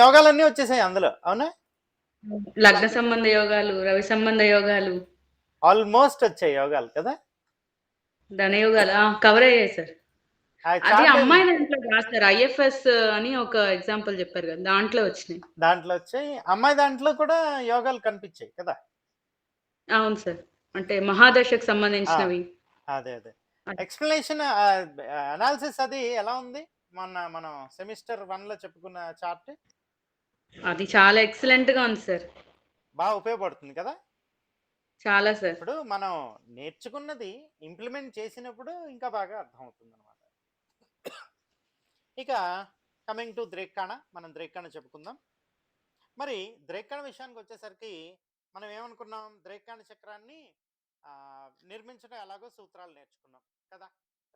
యోగాలన్నీ వచ్చేసాయి అందులో, అవునా? లగ్న సంబంధ యోగాలు, రవి సంబంధ యోగాలు, ఆల్మోస్ట్ వచ్చాయి యోగాలు కదా. ధనయోగాలు కవర్ అయ్యాయి సార్. అది చార్ట్ అమ్మాయి దాంట్లో కాదు సార్, ఐఎఫ్ఎస్ అని ఒక ఎగ్జాంపుల్ చెప్పారు కదా, దాంట్లో వచ్చినాయి. దాంట్లో వచ్చాయి. అమ్మాయి దాంట్లో కూడా యోగాలు కనిపించాయి కదా. అవును సార్, అంటే మహాదశకు సంబంధించినవి. అదే ఎక్స్ప్లెనేషన్ అనాలిసిస్ అది ఎలా ఉంది మనం సెమిస్టర్ 1 లో చెప్పుకున్న చార్ట్? అది చాలా ఎక్సలెంట్ గా ఉంది సార్, బాగా ఉపయోగపడుతుంది కదా. చాలా సార్. ఇప్పుడు మనం నేర్చుకున్నది ఇంప్లిమెంట్ చేసినప్పుడు ఇంకా బాగా అర్థమవుతుంది అనమాట. ఇక కమింగ్ టు ద్రేక్కాణ, మనం ద్రేక్కాణ చెప్పుకుందాం. మరి ద్రేక్కాణ విషయానికి వచ్చేసరికి మనం ఏమనుకున్నాం, ద్రేక్కాణ చక్రాన్ని నిర్మించడం ఎలాగో సూత్రాలు నేర్చుకున్నాం కదా.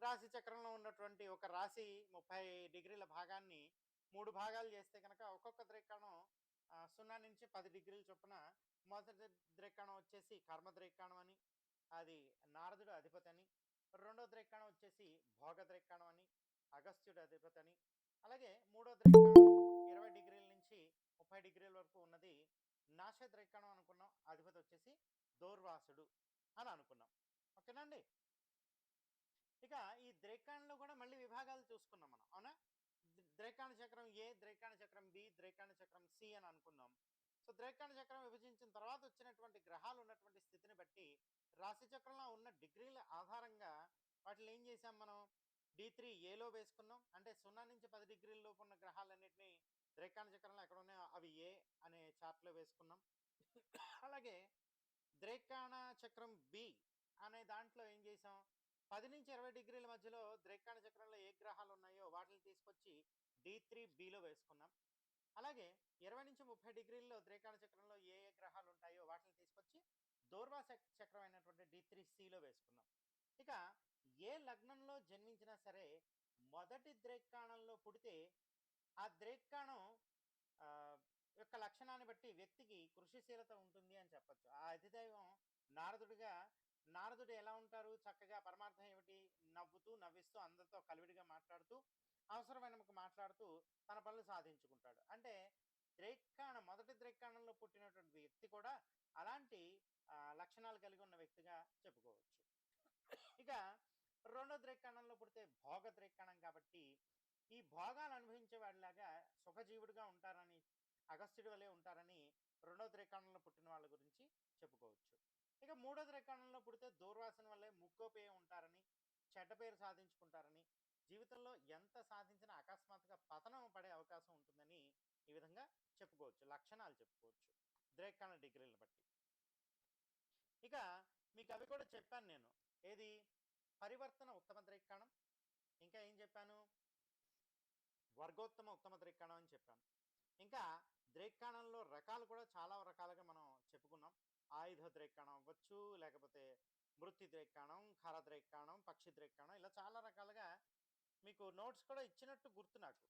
రాశి చక్రంలో ఉన్నటువంటి ఒక రాశి 30 డిగ్రీల భాగాన్ని 3 భాగాలు చేస్తే కనుక ఒక్కొక్క ద్రేక్కాణం 0 నుంచి 10 డిగ్రీల చొప్పున, మొదటి ద్రేక్కాణం వచ్చేసి కర్మ ద్రేక్కాణం అని, అది నారదుడు అధిపతి అని. రెండో ద్రేక్కాణం వచ్చేసి భోగ ద్రేక్కాణం అని, అగస్త్యుడు అధిపతి అని. అలాగే మూడో ద్రేక్కాణం 20 డిగ్రీల నుంచి 30 డిగ్రీల వరకు ఉన్నది నాశ ద్రేక్కాణం అనుకున్నాం, అధిపతి వచ్చేసి దౌర్వాసుడు అని అనుకున్నాం. ఓకేనండి. ఇక ఈ ద్రేక్కాణంలో కూడా మళ్ళీ విభాగాలు చూసుకున్నాం మనం, అవునా? ద్రేక్కాణ చక్రం ఏ, ద్రేక్కాణ చక్రం బి, ద్రేక్కాణ చక్రం సి అని అనుకున్నాం. సో ద్రేక్కాణ చక్రం విభజించిన తర్వాత వచ్చినటువంటి గ్రహాలు ఉన్నటువంటి స్థితిని బట్టి రాశి చక్రంలో ఉన్న డిగ్రీల ఆధారంగా వాటిని ఏం చేసాం మనం, D3 ఏలో వేసుకున్నాం. అంటే 0 నుంచి 10 డిగ్రీల లోపు ఉన్న గ్రహాలన్నింటినీ ద్రేక్కాణ చక్రంలో ఎక్కడ ఉన్నాయో అవి ఏ అనే చార్ట్లో వేసుకున్నాం. అలాగే ద్రేక్కాణ చక్రం బి అనే దాంట్లో ఏం చేసాం, 10 నుంచి 20 డిగ్రీల మధ్యలో ద్రేక్కాణ చక్రంలో ఏ గ్రహాలు ఉన్నాయో వాటిని తీసుకొచ్చి D3బిలో వేసుకున్నాం. అలాగే 20 నుంచి 30 డిగ్రీల్లో ద్రేక్కాణ చక్రంలో ఏ గ్రహాలు ఉంటాయో వాటిని తీసుకొచ్చి దౌర్వా చక్రం అయినటువంటి D3సిలో వేసుకున్నాం. ఇక ఏ లగ్నంలో జన్మించినా సరే మొదటి ద్రేక్కాణంలో పుడితే ఆ ద్రేక్కాణం యొక్క లక్షణాన్ని బట్టి వ్యక్తికి కృషిశీలత ఉంటుంది అని చెప్పచ్చు. ఆ అధిదైవం నారదుడు ఎలా ఉంటారు, చక్కగా పరమార్థం ఏమిటి, నవ్వుతూ నవ్విస్తూ అందరితో కలివిడిగా మాట్లాడుతూ అవసరమైనకు మాట్లాడుతూ తన పనులు సాధించుకుంటాడు. అంటే మొదటి ద్రేక్కాణంలో పుట్టినటువంటి వ్యక్తి కూడా అలాంటి లక్షణాలు కలిగి ఉన్న వ్యక్తిగా చెప్పుకోవచ్చు. ఇక రెండో ద్రేక్కాణంలో పుడితే భోగ ద్రేక్కాణం కాబట్టి ఈ భోగాలు అనుభవించే వాడిలాగా సుఖజీవుడిగా ఉంటారని, అగస్త్యుడి వలె ఉంటారని రెండో ద్రేక్కాణంలో పుట్టిన వాళ్ళ గురించి చెప్పుకోవచ్చు. ఇక మూడో ద్రేక్కాణంలో పుడితే దూర్వాసన వల్లే ముక్కోపేయ ఉంటారని, చెడ్డ పేరు సాధించుకుంటారని, జీవితంలో ఎంత సాధించినా అకస్మాత్తుగా పతనం పడే అవకాశం ఉంటుందని ఈ విధంగా చెప్పుకోవచ్చు, లక్షణాలు చెప్పుకోవచ్చు ద్రేక్కాణ డిగ్రీలను బట్టి. ఇక మీకు అవి కూడా చెప్పాను నేను, ఏది పరివర్తన ఉత్తమ ద్రేక్కాణం, ఇంకా ఏం చెప్పాను, వర్గోత్తమ ఉత్తమ ద్రేక్కాణం అని చెప్పాను. ఇంకా ద్రేక్కాణంలో రకాలు కూడా చాలా రకాలుగా మనం చెప్పుకున్నాం. ఆయుధ ద్రేక్కాణం అవ్వచ్చు, లేకపోతే మృత్యు ద్రేక్కాణం, ఖర ద్రేక్కాణం, పక్షి ద్రేక్కాణం, ఇలా చాలా రకాలుగా మీకు నోట్స్ కూడా ఇచ్చినట్టు గుర్తు నాకు,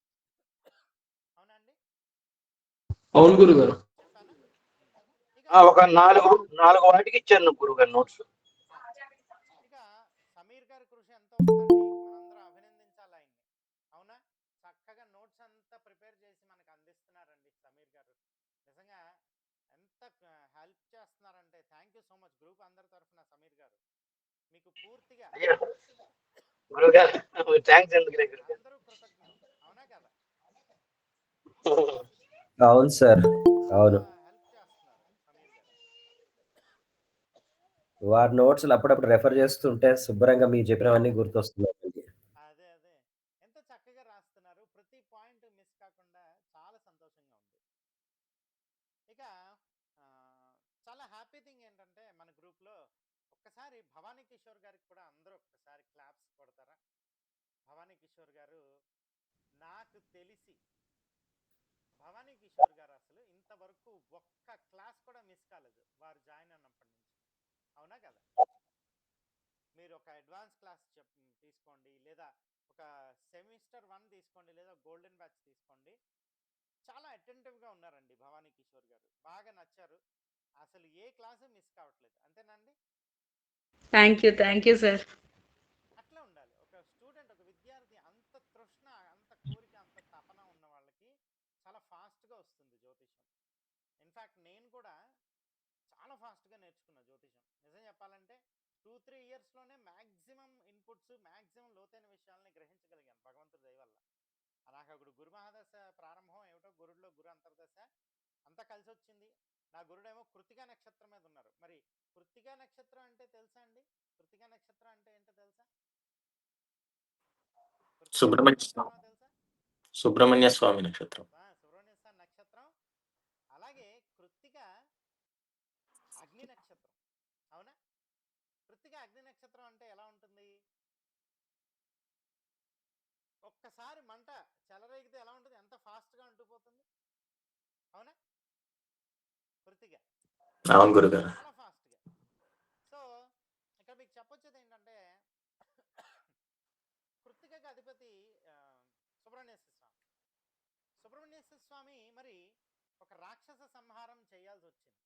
అవునా అండి? అవును గురుగారు, చెప్పానా? ఒక నాలుగు వాటికి ఇచ్చాను గురుగారు నోట్స్. ఇక సమీర్ గారి కృషి ఎంత ఉందండి, మనందరం అభినందించాలి ఆయన్ని, అవునా? చక్కగా నోట్స్ అంతా ప్రిపేర్ చేసి మనకు అందిస్తున్నారండి సమీర్ గారు. నిజంగా ఎంత హెల్ప్ చేస్తున్నారంటే thank you so much group అందరి తరఫున సమీర్ గారు, మీకు పూర్తిగా గురుగారు థ్యాంక్స్ అందరూ కృతజ్ఞులు, అవునా కదా? అవును సార్, అవును. హెల్ప్ చేస్తున్నారు సమీర్ గారు. వారి నోట్స్ అప్పుడప్పుడు రెఫర్ చేస్తుంటే శుభ్రంగా మీరు చెప్పినవన్నీ గుర్తొస్తున్నాయి. అదే ఎంత చక్కగా రాస్తున్నారు, ప్రతి పాయింట్ మిస్ కాకుండా, చాలా సంతోషంగా ఉంది. ఇక చాలా హ్యాపీ థింగ్ ఏంటంటే మన గ్రూప్లో ఒక్కసారి భవానీ కిషోర్ గారికి కూడా అందరూ ఒక్కసారి క్లాప్స్ కొడతారా? భవానీ కిషోర్ గారు, నాకు తెలిసి భవానీ కిషోర్ గారు అసలు ఇంతవరకు ఒక్క క్లాస్ కూడా మిస్ కాలేదు వారు జాయిన్ అన్నప్పటి నుంచి, అవునా కదా? మీరు ఒక అడ్వాన్స్ క్లాస్ తీసుకోండి, లేదా ఒక సెమిస్టర్ 1 తీసుకోండి, లేదా గోల్డెన్ బ్యాచ్ తీసుకోండి, చాలా అటెంటివ్గా ఉన్నారండి భవానీ కిషోర్ గారు, బాగా నచ్చారు, అసలు ఏ క్లాసు మిస్ కావట్లేదు, అంతేనండి? Thank you sir. అట్లా ఉండాలి ఒక స్టూడెంట్, ఒక విద్యార్థి, అంత తృష్ణ, అంత కోరిక, అంత తపన ఉన్న వాళ్ళకి చాలా ఫాస్ట్గా జ్యోతిషం. ఇన్ఫ్యాక్ట్ నేను కూడా చాలా ఫాస్ట్గా నేర్చుకున్నా జ్యోతిషం. నిజం చెప్పాలంటే 2-3 ఇయర్స్లోనే మ్యాక్సిమం ఇన్పుట్స్, మ్యాక్సిమం లోతైన విషయాలని గ్రహించగలిగాను భగవంతుడి దయ వల్ల. నాకు అప్పుడు గురు మహాదశ ప్రారంభం ఏమిటో, గురుడిలో గురు అంతర్దశ అంతా కలిసి వచ్చింది. నా గురుడేమో కృత్తికా నక్షత్రం మీద ఉన్నారు. మరి కృత్తికా నక్షత్రం అంటే తెలుసా అండి? కృత్తికా నక్షత్రం అంటే ఏంటో తెలుసా? కృత్తికా సుబ్రహ్మణ్య నక్షత్రం స్వామి తెలుసా? సుబ్రహ్మణ్య స్వామి నక్షత్రం. సుబ్రహ్మణ్య స్వామి నక్షత్రం. అలాగే కృత్తిక అగ్ని నక్షత్రం. అవునా? కృత్తిక అగ్ని నక్షత్రం అంటే ఎలా ఉంటుంది? ఒక్కసారి మంట చెలరేగితే ఎలా ఉంటుంది? ఎంత ఫాస్ట్గా అంటుపోతుంది. అవునా? కృత్తిక అవును గురుగారు. చాలా ఫాస్ట్గా. సో ఇక్కడ మీకు చెప్పొచ్చేది ఏంటంటే కృత్తికకి అధిపతి సుబ్రహ్మణ్యేశ్వర స్వామి. సుబ్రహ్మణ్యేశ్వర స్వామి మరి ఒక రాక్షస సంహారం చేయాల్సి వచ్చింది.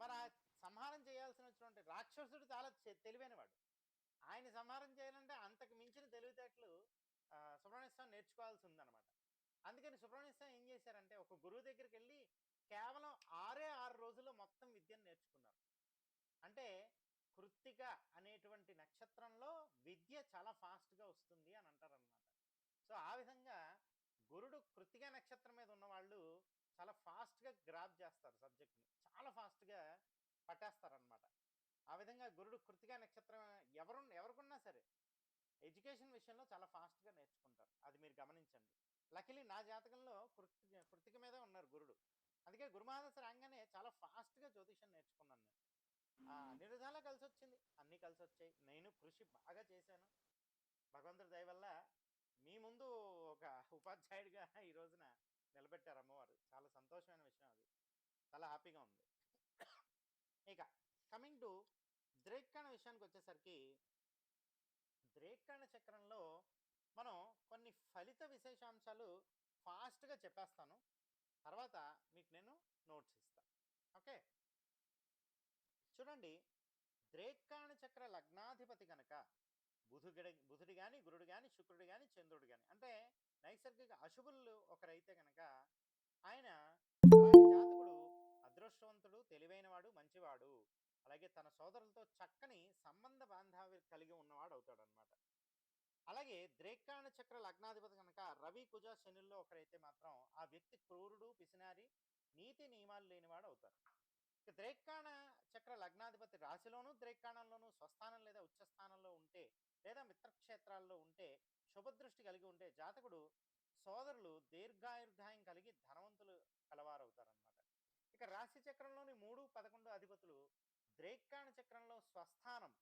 మరి ఆ సంహారం చేయాల్సినటువంటి రాక్షసుడు చాలా తెలివైనవాడు. ఆయన సంహారం చేయాలంటే అంతకు మించిన తెలివితేటలు సుబ్రహ్మణ్య స్వామి నేర్చుకోవాల్సి ఉందన్నమాట. అందుకని సుబ్రహ్మణ్య స్వామి ఏం చేశారంటే ఒక గురువు దగ్గరికి వెళ్ళి కేవలం 6 రోజుల్లో మొత్తం విద్యను నేర్చుకున్నారు. అంటే కృత్తిక అనేటువంటి నక్షత్రంలో విద్య చాలా ఫాస్ట్గా వస్తుంది అని అంటారనమాట. సో ఆ విధంగా గురుడు కృత్తిక నక్షత్రం మీద ఉన్న వాళ్ళు చాలా ఫాస్ట్గా గ్రాప్ చేస్తారు, సబ్జెక్ట్ని చాలా ఫాస్ట్గా పట్టేస్తారనమాట. ఆ విధంగా గురుడు కృత్తిక నక్షత్రం ఎవరికున్నా సరే ఎడ్యుకేషన్ విషయంలో చాలా ఫాస్ట్గా నేర్చుకుంటారు. అది మీరు గమనించండి. లకిలీ నా జాతకంలో కృత్తిక మీదే ఉన్నారు గురుడు. అందుకే గురుమహాదశ రాగానే చాలా ఫాస్ట్గా జ్యోతిషం నేర్చుకున్నాను నేను. అన్ని విధాలా కలిసి వచ్చింది, అన్నీ కలిసి వచ్చాయి. నేను కృషి బాగా చేశాను. భగవంతుడి దయ వల్ల మీ ముందు ఒక ఉపాధ్యాయుడిగా ఈ రోజున నిలబెట్టారు అమ్మవారు. చాలా సంతోషమైన విషయం, అది చాలా హ్యాపీగా ఉంది. ఇక కమింగ్ టు ద్రేక్కాణ విషయానికి వచ్చేసరికి, ద్రేక్కాణ చక్రంలో మనం కొన్ని ఫలిత విశేషాంశాలు ఫాస్ట్గా చెప్పేస్తాను, తర్వాత మీకు నేను నోట్స్ ఇస్తాను. ఓకే, చూడండి. ద్రేక్కాణ చక్ర లగ్నాధిపతి కనుక బుధుడు కానీ, గురుడు కానీ, శుక్రుడు కానీ, చంద్రుడు కానీ, అంటే నైసర్గిక అశుభులు ఒకరైతే కనుక ఆయన అలాంటి జాతకుడు అదృష్టవంతుడు, తెలివైనవాడు, మంచివాడు. అలాగే తన సోదరులతో చక్కని సంబంధ బాంధవ్యం కలిగి ఉన్నవాడు అవుతాడనమాట. అలాగే ద్రేక్కాణ చక్ర లగ్నాధిపతి కనుక రవి, కుజ, శనుల్లో ఒకరైతే మాత్రం ఆ వ్యక్తి క్రూరుడు, పిసినారి, నీతి నియమాలు లేనివాడు అవుతారు. ఇక ద్రేక్కాణ చక్ర లగ్నాధిపతి రాశిలోను, ద్రేక్కాణంలోను స్వస్థానం లేదా ఉచ్చస్థానంలో ఉంటే, లేదా మిత్రక్షేత్రాల్లో ఉంటే, శుభదృష్టి కలిగి ఉంటే జాతకుడు సోదరులు దీర్ఘాయుర్దాయం కలిగి ధనవంతులు కలవారవుతారనమాట. ఇక రాశి చక్రంలోని 3, 11 అధిపతులు ద్రేక్కాణ చక్రంలో స్వస్థానం,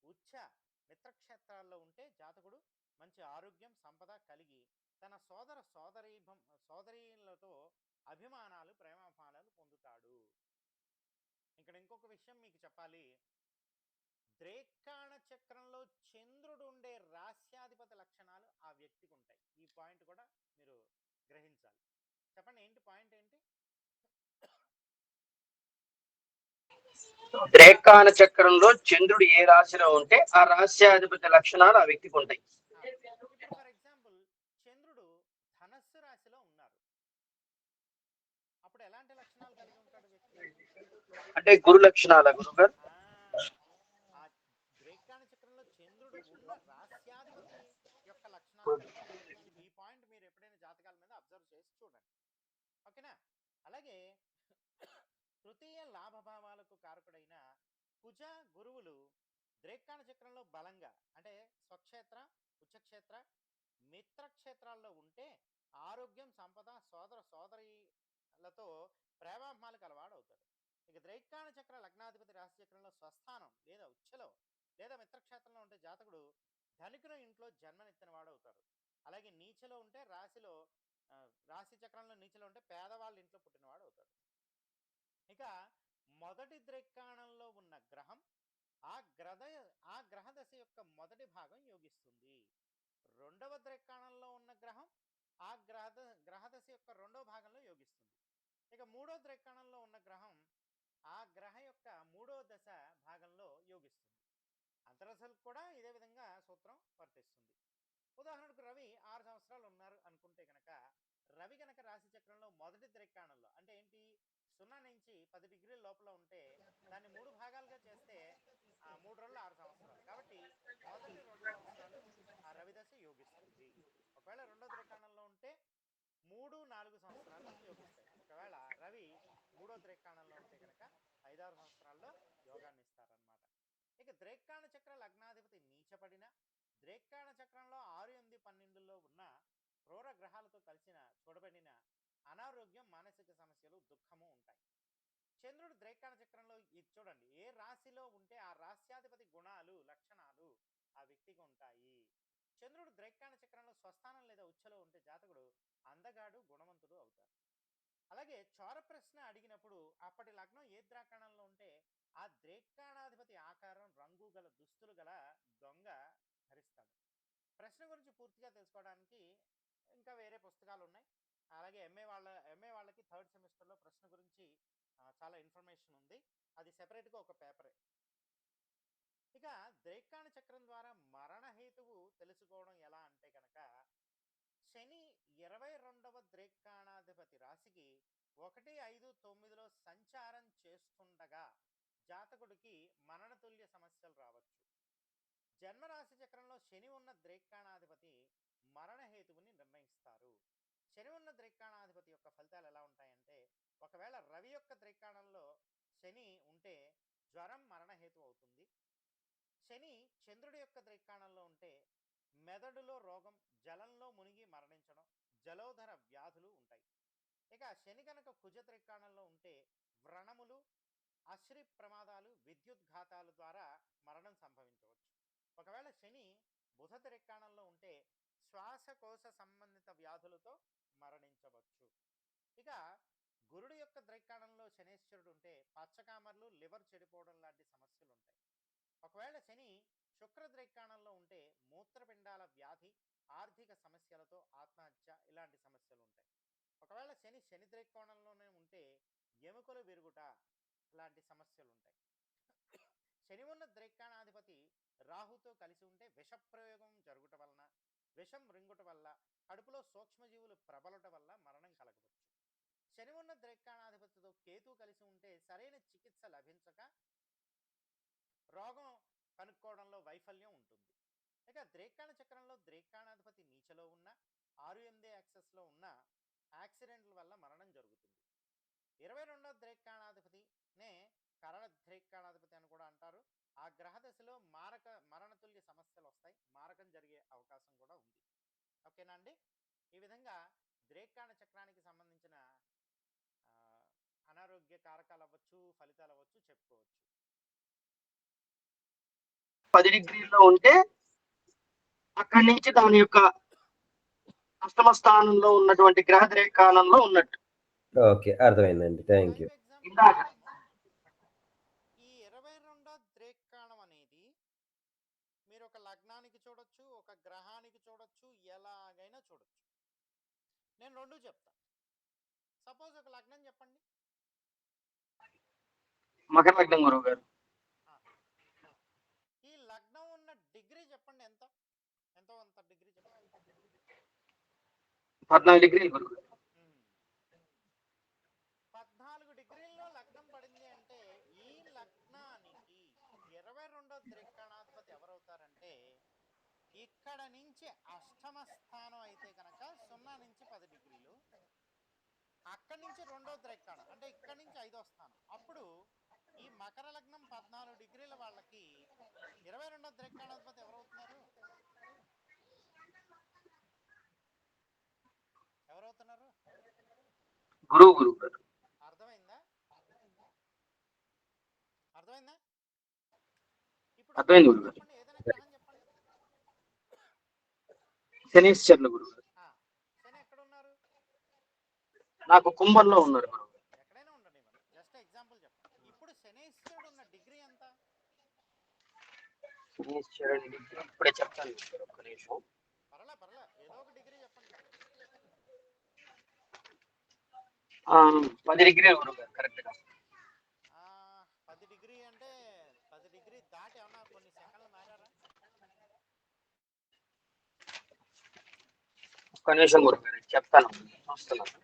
ఉచ్చ, మిత్రక్షేత్రాల్లో ఉంటే జాతకుడు మంచి ఆరోగ్యం, సంపద కలిగి తన సోదరీలతో అభిమానాలు, ప్రేమాభిమానాలు పొందుతాడు. ఇక్కడ ఇంకొక విషయం మీకు చెప్పాలి. ద్రేక్కాణ చక్రంలో చంద్రుడు ఉండే రాస్యాధిపతి లక్షణాలు ఆ వ్యక్తికి ఉంటాయి. ఈ పాయింట్ కూడా మీరు గ్రహించాలి. చెప్పండి, ఏంటి పాయింట్ ఏంటి? ద్రేక్కాణ చక్రంలో చంద్రుడు ఏ రాశిలో ఉంటే ఆ రాశ్యాధిపతి లక్షణాలు ఆ వ్యక్తికి ఉంటాయి. ఫర్ ఎగ్జాంపుల్ చంద్రుడు ధనస్సు రాశిలో ఉన్నారు, అప్పుడు ఎలాంటి లక్షణాలు కలిగి ఉంటాడు వ్యక్తి? అంటే గురు లక్షణాల గురుగారు. ఆ ద్రేక్కాణ చక్రంలో చంద్రుడు ఉన్న రాస్యాధిపతి యొక్క లక్షణాలు కలిగి ఉంటాడు. ఈ పాయింట్ మీరు ఎప్పుడైనా జాతకాల మీద అబ్జర్వ్ చేసి చూడండి. ఓకేనా? అలాగే తృతీయ లాభభావాలకు కారకుడైన కుజ, గురువులు ద్రేక్కాణ చక్రంలో బలంగా, అంటే స్వక్షేత్ర, ఉచ్చక్షేత్ర, మిత్రక్షేత్రాల్లో ఉంటే ఆరోగ్యం, సంపద, సోదరీలతో ప్రేమాభిమానాలు కలవాడు అవుతాడు. ఇక ద్రేక్కాణ చక్ర లగ్నాధిపతి రాశి చక్రంలో స్వస్థానం లేదా ఉచ్చలో లేదా మిత్రక్షేత్రంలో ఉంటే జాతకుడు ధనికుల ఇంట్లో జన్మనెత్తిన వాడు అవుతారు. అలాగే నీచలో ఉంటే రాశి చక్రంలో నీచలో ఉంటే పేదవాళ్ళ ఇంట్లో పుట్టినవాడు అవుతాడు. ఇక మొదటి ద్రేక్కాణంలో ఉన్న గ్రహం ఆ గ్రహదశ యొక్క మొదటి భాగం యోగిస్తుంది. రెండవ ద్రేక్కాణంలో ఉన్న గ్రహం ఆ గ్రహదశ యొక్క రెండవ భాగంలో యోగిస్తుంది. ఇక మూడో ద్రేక్కాణంలో ఉన్న గ్రహం ఆ గ్రహ యొక్క మూడో దశ భాగంలో యోగిస్తుంది. అంతరదశలకు కూడా ఇదే విధంగా సూత్రం వర్తిస్తుంది. ఉదాహరణకు రవి 6 సంవత్సరాలు ఉన్నారు అనుకుంటే కనుక రవి కనుక రాశి చక్రంలో మొదటి ద్రేక్కాణంలో, అంటే ఏంటి, 0 నుంచి 10 డిగ్రీల లోపల ఉంటే దాన్ని 3 భాగాలుగా చేస్తే 3 రోజులు 6 సంవత్సరాలు. కాబట్టి మొదటి 2 సంవత్సరాలు ఆ రవిదశ యోగిస్తుంది. ఒకవేళ రెండో ద్రేకాణంలో ఉంటే 3, 4 సంవత్సరాలు యోగిస్తాయి. ఒకవేళ రవి మూడో ద్రేకాణంలో ఉంటే కనుక 5-6 సంవత్సరాల్లో యోగాన్ని ఇస్తారనమాట. ఇక ద్రేకాణ చక్ర లగ్నాధిపతి నీచపడిన, ద్రేకాణ చక్రంలో 6, 8, 12లో ఉన్న క్రూర గ్రహాలతో కలిసిన చూడబడిన అనారోగ్యం, మానసిక సమస్యలు, దుఃఖము ఉంటాయి. చంద్రుడు ద్రేకాణ చక్రంలో ఇది చూడండి, ఏ రాశిలో ఉంటే ఆ రాశ్యాధిపతి గుణాలు, లక్షణాలు ఆ వ్యక్తికి ఉంటాయి. చంద్రుడు ద్రేకాణ చక్రంలో స్వస్థానం లేదా ఉచ్చలో ఉంటే జాతకుడు అందగాడు, గుణవంతుడు అవుతారు. అలాగే చోర ప్రశ్న అడిగినప్పుడు అప్పటి లగ్నం ఏ ద్రాకాణంలో ఉంటే ఆ ద్రేకాణాధిపతి ఆకారం, రంగు గల దుస్తులు గల దొంగ ధరిస్తాడు. ప్రశ్న గురించి పూర్తిగా తెలుసుకోవడానికి ఇంకా వేరే పుస్తకాలు ఉన్నాయి. అలాగే ఎంఏ వాళ్ళకి 3rd సెమిస్టర్లో ప్రశ్న గురించి చాలా ఇన్ఫర్మేషన్ ఉంది. అది సెపరేట్గా ఒక పేపరే. ఇక ద్రేకాణ చక్రం ద్వారా మరణహేతువు తెలుసుకోవడం ఎలా అంటే కనుక, శని 22వ ద్రేకాణాధిపతి రాశికి 1, 5, 9లో సంచారం చేస్తుండగా జాతకుడికి మరణతుల్య సమస్యలు రావచ్చు. జన్మరాశి చక్రంలో శని ఉన్న ద్రేకాణాధిపతి మరణహేతువుని నిర్ణయిస్తారు. శని ఉన్న ద్రేకాణాధిపతి యొక్క ఫలితాలు ఎలా ఉంటాయంటే, ఒకవేళ రవి యొక్క ద్రేకాణంలో శని ఉంటే జ్వరం మరణహేతు అవుతుంది. శని చంద్రుడి యొక్క ద్రేకాణంలో ఉంటే మెదడులో రోగం, జలంలో మునిగి మరణించడం, జలోధర వ్యాధులు ఉంటాయి. ఇక శని కనుక కుజ ద్రేకాణంలో ఉంటే వ్రణములు, అశ్రి ప్రమాదాలు, విద్యుద్ఘాతాల ద్వారా మరణం సంభవించవచ్చు. ఒకవేళ శని బుధ ద్రేకాణంలో ఉంటే శ్వాసకోశ సంబంధిత వ్యాధులతో మరణించవచ్చు. ఇక గురుడు యొక్క ద్రేకాణంలో శనేశ్వరుడు ఉంటే పచ్చకామర్లు, లివర్ చెడిపోవడం లాంటి సమస్యలు ఉంటాయి. ఒకవేళ శని శుక్ర ద్రేకాణంలో ఉంటే మూత్రపిండాల వ్యాధి, ఆర్థిక సమస్యలతో ఆత్మహత్య ఇలాంటి సమస్యలు ఉంటాయి. ఒకవేళ శని ద్రేకోణంలోనే ఉంటే ఎముకలు విరుగుట లాంటి సమస్యలు ఉంటాయి. శని ఉన్న ద్రేకాణాధిపతి రాహుతో కలిసి ఉంటే విషప్రయోగం జరుగుట వలన, విషం రింగుట వల్ల, కడుపులో సూక్ష్మజీవులు ప్రబలట వల్ల మరణం కలగవచ్చు. శని ఉన్న ద్రేకాణాధిపతితో కేతు కలిసి ఉంటే సరైన చికిత్స లభించక రోగం కనుక్కోవడంలో వైఫల్యం ఉంటుంది. ఇక ద్రేకాణ చక్రంలో ద్రేకాణాధిపతి నీచలో ఉన్న, 6, 8 యాక్సెస్లో ఉన్న యాక్సిడెంట్ల వల్ల మరణం జరుగుతుంది. 22వ ద్రేకాణాధిపతినే కరణ ద్రేకాణాధిపతి అని కూడా అంటారు. ఆ గ్రహ దశలో మరణతుల్య సమస్యలు వస్తాయి, మారకం జరిగే అవకాశం కూడా ఉంది. ఓకేనా అండి? ఈ విధంగా ద్రేకాణ చక్రానికి సంబంధించిన అనారోగ్య కారకాలు అవ్వచ్చు, ఫలితాలు అవ్వచ్చు చెప్పుకోవచ్చు. 10 డిగ్రీల్లో ఉంటే అక్కడి నుంచి దాని యొక్క అష్టమ స్థానంలో ఉన్నటువంటి గ్రహ ద్రేకాణంలో ఉన్నట్టు. ఓకే, అర్థమైందండి. Thank you. ఇందాక ఈ 22వ ద్రేకాణం అనేది మీరు ఒక లగ్నానికి చూడొచ్చు, ఒక గ్రహానికి చూడొచ్చు, ఎలాగైనా చూడొచ్చు. నేను రెండు చెప్తా. సపోజ్ ఒక లగ్నం చెప్పండి. మకర లగ్నం గురువు గారు. ఈ లగ్నం ఉన్న డిగ్రీ చెప్పండి. ఎంతో అంత డిగ్రీ చెప్పండి. 14 డిగ్రీలు గురువు గారు. 14 డిగ్రీల్లో లగ్నం పడింది అంటే ఈ లగ్నానికి 22వ ద్రేకాణాధిపతి ఎవరవుతారంటే, ఇక్కడ నుంచి అష్టమ స్థానం అయితే కనుక 0 నుంచి 10 డిగ్రీలు, అక్కడి నుంచి 2వ ద్రేకాణం అంటే ఇక్కడ నుంచి 5వ స్థానం. అప్పుడు ఈ మకర లగ్నం 14 డిగ్రీల వాళ్ళకి 22వ ద్రేకాణాధిపతి ఎవరవుతున్నారు? గురువు గారు. అర్థమైందా? ఇప్పుడు అర్థమైంది గురువు గారు. చెప్పండి, ఏదైనా గ్రహం చెప్పండి. శనీశ్వరులు గురువు గారు. శని ఎక్కడ ఉన్నారు? నాకు కుంభంలో ఉన్నారు గురువు గారు. ఎక్కడైనా ఉండండి, జస్ట్ ఎగ్జాంపుల్ చెప్పండి. ఇప్పుడు శనీశ్వరుడు ఉన్న డిగ్రీ ఎంత? శనీశ్వరుని డిగ్రీ ఇప్పుడే చెప్తాను గురువు గారు, ఒక్క నిమిషం. పర్లే ఏదో ఒక డిగ్రీ చెప్పండి. 10 డిగ్రీలు గురువు గారు కరెక్ట్ గా. 10 డిగ్రీ అంటే 10 డిగ్రీ దాటి ఏమన్నా కొన్ని సెకండ్లు మారారా? ఒక్క నిమిషం గురువు గారు చెప్తాను, చూస్తున్నాను.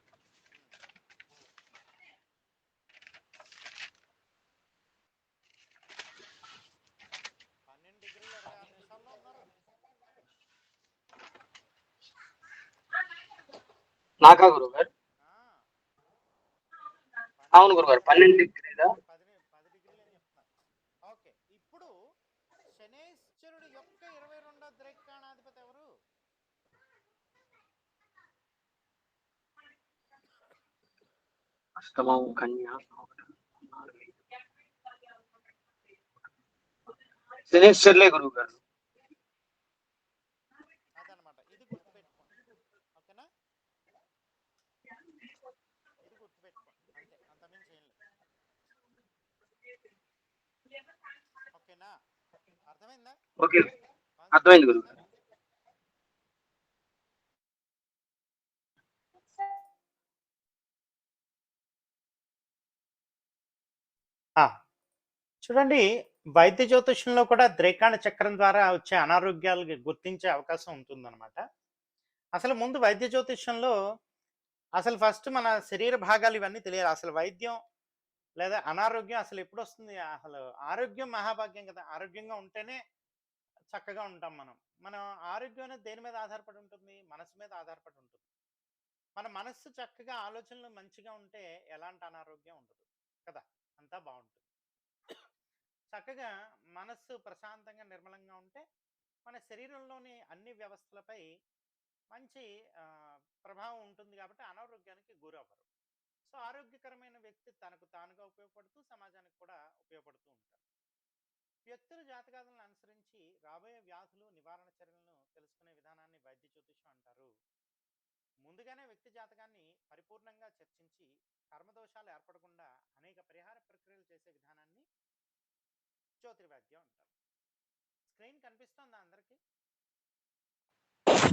నాకా గురుగారు? ఆ, అవును 12 గురుగారు, డిగ్రీలు 12 డిగ్రీల. 10 డిగ్రీలు అని చెప్తున్నారు. ఓకే, ఇప్పుడు శనేశ్వరుడు యొక్క 22వ ద్రైకాణాధిపతి ఎవరు? అష్టమం కన్యా శనేశ్వర్లే గురువు గారు. అదనమాట, ఇది గుర్తుపెట్టుకోండి. ఓకేనా, ఇది గుర్తుపెట్టుకోండి, అంతే, అంతమించి ఏం లేదు. ఓకేనా, అర్థమైందా? ఓకే, కాన్సెప్ట్ అర్థమైంది గురువు అర్థమైందా? గారు. ఆ, చూడండి, వైద్య జ్యోతిష్యంలో కూడా ద్రైకాణ చక్రం ద్వారా వచ్చే అనారోగ్యాలు గుర్తించే అవకాశం ఉంటుందన్నమాట. అసలు ముందు వైద్య జ్యోతిష్యంలో అసలు ఫస్ట్ మన శరీర భాగాలు ఇవన్నీ తెలియాలి. అసలు వైద్యం లేదా అనారోగ్యం అసలు ఎప్పుడు వస్తుంది? అసలు ఆరోగ్యం మహాభాగ్యం కదా. ఆరోగ్యంగా ఉంటేనే చక్కగా ఉంటాం మనం. మనం ఆరోగ్యం అనేది దేని మీద ఆధారపడి ఉంటుంది? మనసు మీద ఆధారపడి ఉంటుంది. మన మనస్సు చక్కగా, ఆలోచనలు మంచిగా ఉంటే ఎలాంటి అనారోగ్యం ఉండదు కదా, అంతా బాగుంటుంది. చక్కగా మనస్సు ప్రశాంతంగా, నిర్మలంగా ఉంటే మన శరీరంలోని అన్ని వ్యవస్థలపై మంచి ప్రభావం ఉంటుంది కాబట్టి అనారోగ్యానికి గురవ్వరు. సో ఆరోగ్యకరమైన వ్యక్తి తనకు తానుగా ఉపయోగపడుతూ సమాజానికి కూడా ఉపయోగపడుతూ ఉంటారు. వ్యక్తుల జాతకాలను అనుసరించి రాబోయే వ్యాధులు, నివారణ చర్యలను తెలుసుకునే విధానాన్ని వైద్య జ్యోతిషం అంటారు. ముందుగానే వ్యక్తి జాతకాన్ని పరిపూర్ణంగా చర్చించి కర్మదోషాలు ఏర్పడకుండా అనేక పరిహార ప్రక్రియలు చేసే విధానాన్ని జ్యోతిర్వైద్యం అంటారు. స్క్రీన్ కనిపిస్తుందా అందరికీ?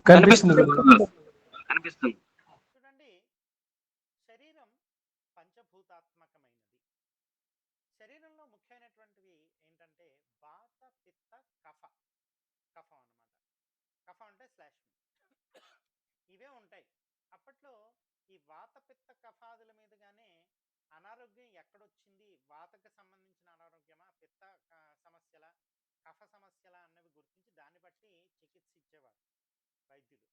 కనిపిస్తుంది గురువు గారు. కనిపిస్తుంది. చూడండి, శరీరం పంచభూతాత్మకమైనది. శరీరంలో ముఖ్యమైనటువంటివి ఏంటంటే వాత, పిత్త, కఫ. కఫం అన్నమాట. కఫం అంటే శ్లేష్మం. ఇవే ఉంటాయి. అప్పట్లో ఈ వాత, పిత్త, కఫాదుల మీదుగానే అనారోగ్యం ఎక్కడొచ్చింది, వాతకు సంబంధించిన అనారోగ్యమా, పిత్త సమస్యల, కఫ సమస్యల అన్నవి గుర్తించి దాన్ని బట్టి చికిత్స ఇచ్చేవారు వైద్యులు.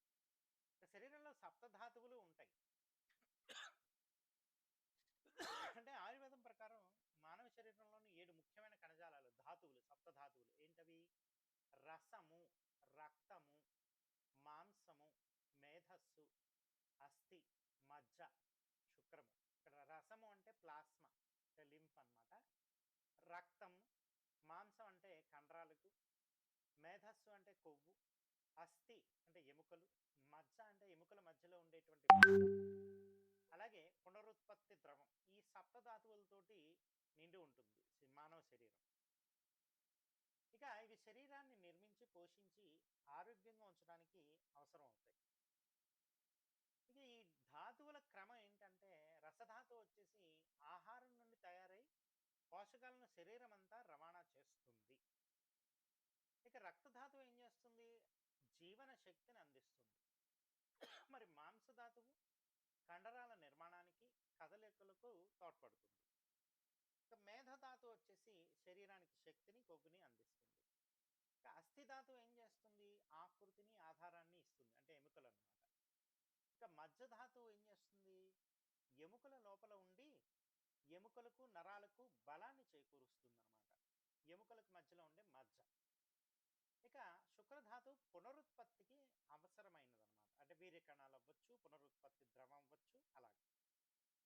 శరీరంలో సప్తధాతువులు ఉంటాయి. అంటే ఆయుర్వేదం ప్రకారం మానవ శరీరంలోని 7 ముఖ్యమైన కణజాలాలు, ధాతువులు, సప్తధాతువులు ఏంటవి? రసము, రక్తము, మాంసము, మేధస్సు, అస్థి, మజ్జ, శుక్రము. ఇక్కడ రసము అంటే ప్లాస్మా, అంటే లింఫ్ అన్నమాట. రక్తం, మాంసం అంటే కండరాలకు, మేధస్సు అంటే కొవ్వు, అస్థి అంటే ఎముకలు, మజ్జ అంటే ఎముకల మధ్యలో ఉండేటువంటి మజ్జ, అలాగే పునరుత్పత్తి ద్రవం. ఈ సప్తధాతువులతోటి నిండి ఉంటుంది మానవ శరీరం. ఇక ఇవి శరీరాన్ని నిర్మించి, పోషించి ఆరోగ్యంగా ఉంచడానికి అవసరం అవుతాయి. ఇక ఈ ధాతువుల క్రమం ఏంటంటే రసధాతువు వచ్చేసి ఆహారం నుండి తయారై పోషకాలను శరీరం అంతా రవాణా చేస్తుంది. ఇక రక్తధాతువు ఏం చేస్తుంది? జీవన శక్తిని అందిస్తుంది. మరి మాంసధాతువు కండరాల నిర్మాణానికి, కదలికలకు తోడ్పడుతుంది. ఇక మేధధాతువు వచ్చేసి శరీరానికి శక్తిని, కొవ్వుని అందిస్తుంది. ఇక అస్థిధాతువు ఏం చేస్తుంది? ఆకృతిని, ఆధారాన్ని ఇస్తుంది, అంటే ఎముకలు అన్నమాట. ఇక మజ్జధాతువు ఏం చేస్తుంది? ఎముకల లోపల ఉండి ఎముకలకు, నరాలకు బలాన్ని చేకూరుస్తుంది అన్నమాట. ఎముకలకు మధ్యలో ఉండే మజ్జ. ఇక శుక్రధాతువు పునరుత్పత్తికి అవసరమైనదన్నమాట. అంటే వీర్యకణాలు అవ్వచ్చు, పునరుత్పత్తి ద్రవం అవ్వచ్చు, అలాగే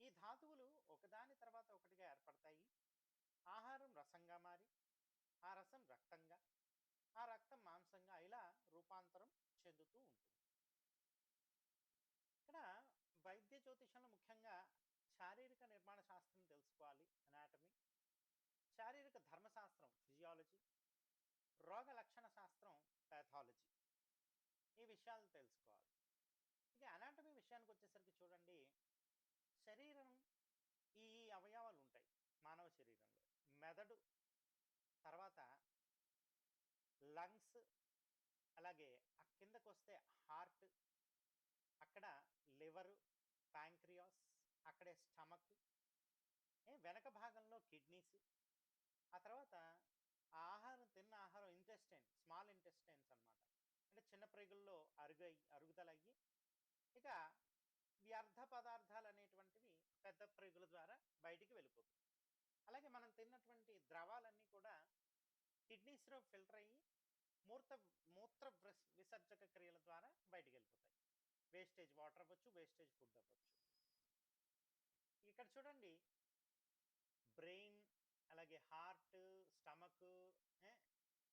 ఈ ధాతువులు ఒకదాని తర్వాత ఒకటిగా ఏర్పడతాయి. ఆహారం రసంగా మారి, ఆ రసం రక్తంగా, ఆ రక్తం మాంసంగా, ఇలా రూపాంతరం చెందుతూ ఉంటుంది. ఇక్కడ వైద్య జ్యోతిషంలో ముఖ్యంగా శారీరక నిర్మాణ శాస్త్రం తెలుసుకోవాలి, అనాటమీ. శారీరక ధర్మశాస్త్రం, ఫిజియాలజీ. రోగ లక్షణ శాస్త్రం, పాథాలజీ. ఈ విషయాలు తెలుసుకోవాలి. ఇక అనాటమీ విషయానికి వచ్చేసరికి చూడండి, శరీరం ఈ అవయవాలు ఉంటాయి మానవ శరీరంలో. మెదడు, తర్వాత లంగ్స్, అలాగే ఆ కిందకు వస్తే హార్ట్, అక్కడ లివరు, ప్యాంక్రియాస్, అక్కడే స్టమక్, వెనక భాగంలో కిడ్నీస్, ఆ తర్వాత ఆ ఆహారం, తిన్న ఆహారం ఇంటెస్టైన్, స్మాల్ ఇంటెస్టైన్స్ అన్నమాట. అంటే చిన్న ప్రేగుల్లో అరుగుదలయ్యి ఇక వ్యర్థ పదార్థాలు అనేటువంటివి పెద్ద ప్రేగుల ద్వారా బయటికి వెళ్ళిపోతుంది. అలాగే మనం తిన్నటువంటి ద్రవాలన్నీ కూడా కిడ్నీస్లో ఫిల్టర్ అయ్యి మూత్ర మూత్ర విసర్జక క్రియల ద్వారా బయటికి వెళ్ళిపోతాయి. వేస్టేజ్ వాటర్ అవ్వచ్చు, వేస్టేజ్ ఫుడ్ అవ్వచ్చు. ఇక్కడ చూడండి, బ్రెయిన్, అలాగే హార్ట్, స్టమక్,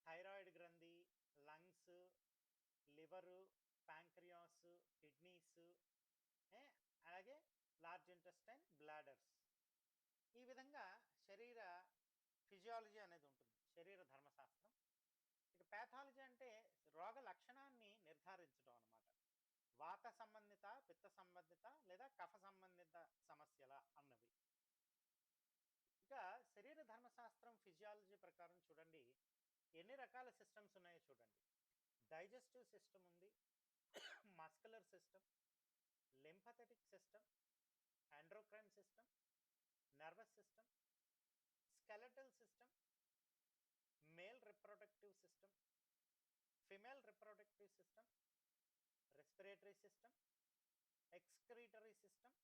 థైరాయిడ్ గ్రంథి, లంగ్స్, లివరు, ప్యాంక్రియాస్, కిడ్నీస్, అలాగే లార్జ్ ఇంటెస్టైన్, బ్లాడర్స్. ఈ విధంగా శరీర ఫిజియాలజీ అనేది ఉంటుంది, శరీర ధర్మశాస్త్రం. ఇక ప్యాథాలజీ అంటే రోగ లక్షణాన్ని నిర్ధారించడం అన్నమాట. వాత సంబంధిత, పిత్త సంబంధిత లేదా కఫ సంబంధిత సమస్యల అన్నవి. ఇక శరీర ధర్మశాస్త్రం ఫిజియాలజీ ప్రకారం చూడండి, ఎన్ని రకాల సిస్టమ్స్ ఉన్నాయో చూడండి. డైజెస్టివ్ సిస్టమ్ ఉంది, muscular system, lymphatic system, endocrine system, nervous system, skeletal system, male reproductive system, female reproductive system, respiratory system, excretory system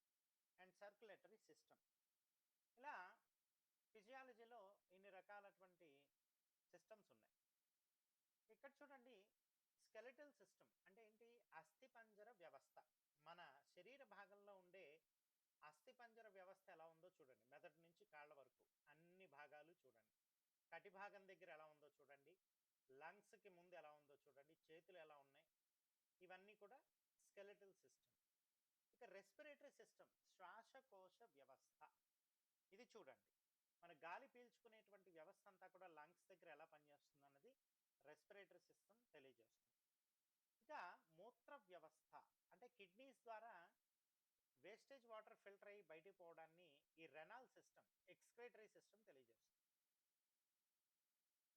and circulatory system. ఇలా ఫిజియాలజీలో ఇన్ని రకాలటువంటి సిస్టమ్స్ ఉన్నాయి. ఇక్కడ చూడండి, స్కెలెటల్ సిస్టమ్ అంటే ఏంటి? అస్థిపంజర వ్యవస్థ. మన శరీర భాగంలో ఉండే అస్థిపంజర వ్యవస్థ ఎలా ఉందో చూడండి. మెదడు నుంచి కాళ్ళ వరకు అన్ని భాగాలు చూడండి. కటి భాగం దగ్గర ఎలా ఉందో చూడండి, లంగ్స్కి ముందు ఎలా ఉందో చూడండి, చేతులు ఎలా ఉన్నాయి, ఇవన్నీ కూడా స్కెలెటల్ సిస్టమ్. ఇక రెస్పిరేటరీ సిస్టమ్, శ్వాసకోశ వ్యవస్థ. ఇది చూడండి, మన గాలి పీల్చుకునేటువంటి వ్యవస్థ అంతా కూడా లంగ్స్ దగ్గర ఎలా పనిచేస్తుంది అన్నది రెస్పిరేటరీ సిస్టమ్ తెలియజేస్తుంది. ఇక మూత్ర వ్యవస్థ అంటే కిడ్నీస్ ద్వారా వేస్టేజ్ వాటర్ ఫిల్టర్ అయ్యి బయటికి పోవడాన్ని ఈ రెనాల్ సిస్టమ్, ఎక్స్క్రీటరీ సిస్టమ్ తెలియజేస్తుంది.